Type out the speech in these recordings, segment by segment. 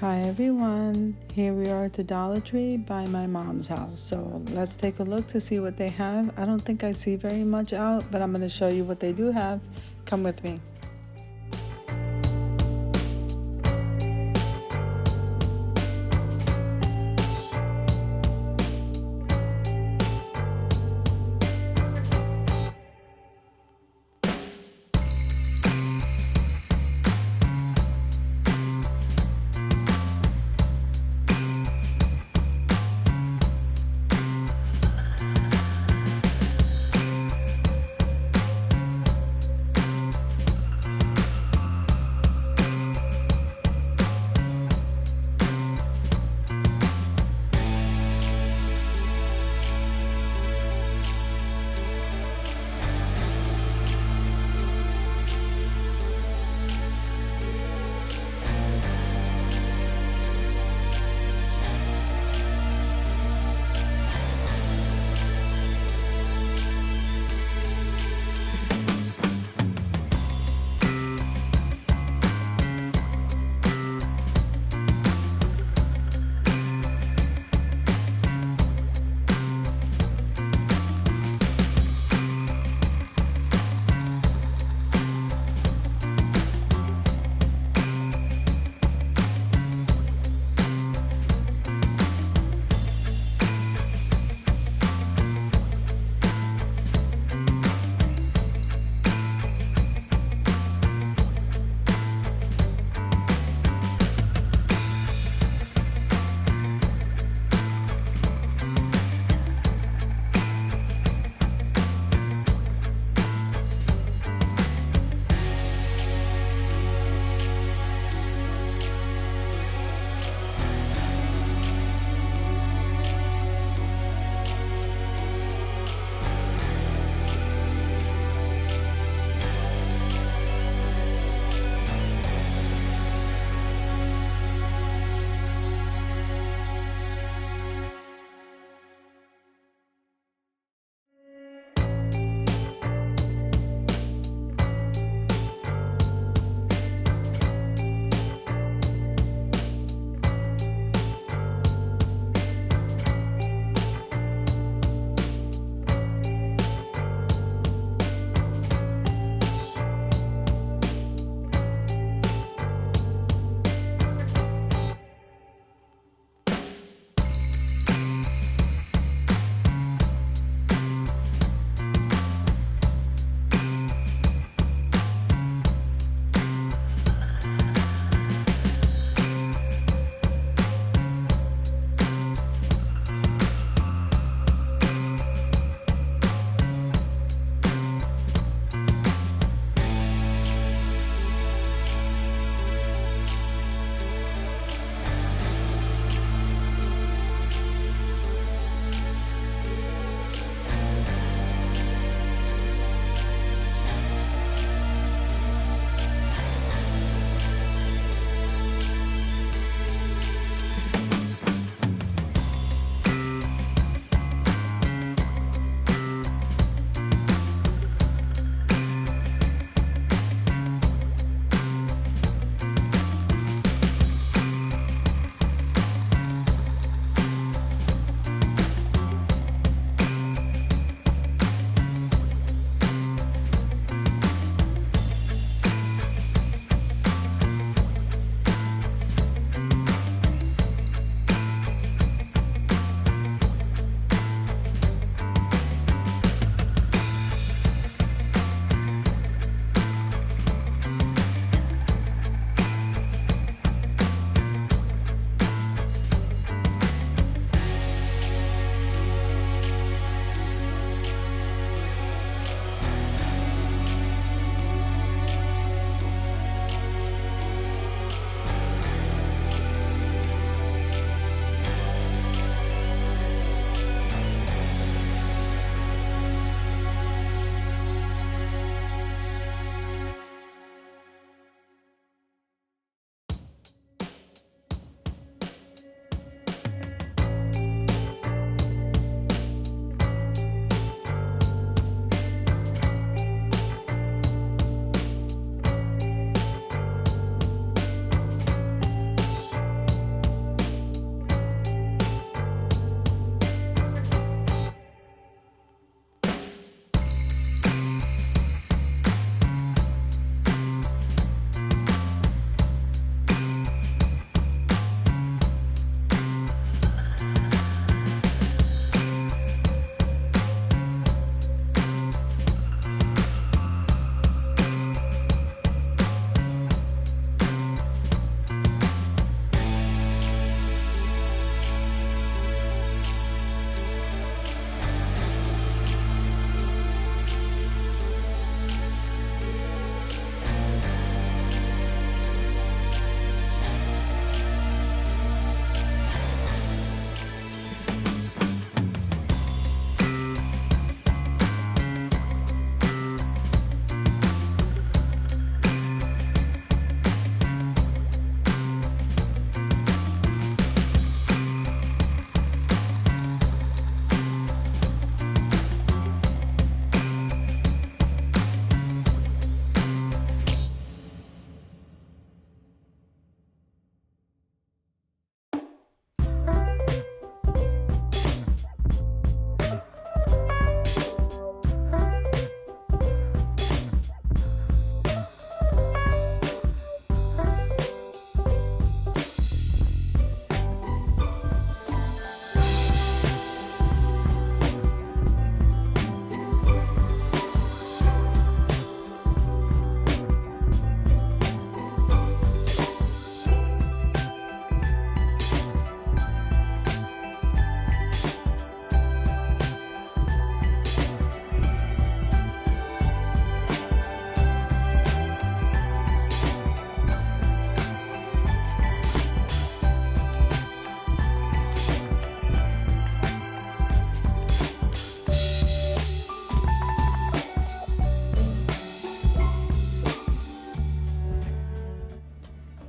Hi everyone, here we are at the Dollar Tree by my mom's house. So let's take a look to see what they have. I don't think I see very much out, but I'm going to show you what they do have. Come with me.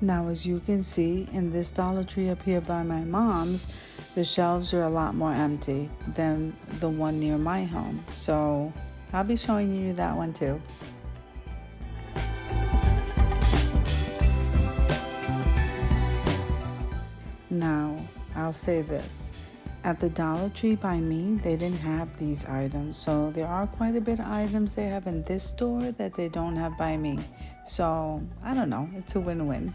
Now, as you can see in this Dollar Tree up here by my mom's, the shelves are a lot more empty than the one near my home. So I'll be showing you that one too. Now, I'll say this. At the Dollar Tree by me, they didn't have these items. So there are quite a bit of items they have in this store that they don't have by me. So I don't know, it's a win-win.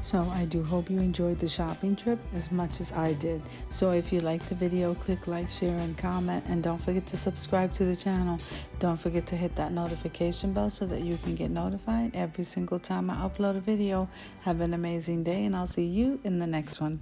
So I do hope you enjoyed the shopping trip as much as I did. So if you liked the video, click like, share, and comment. And don't forget to subscribe to the channel. Don't forget to hit that notification bell so that you can get notified every single time I upload a video. Have an amazing day, and I'll see you in the next one.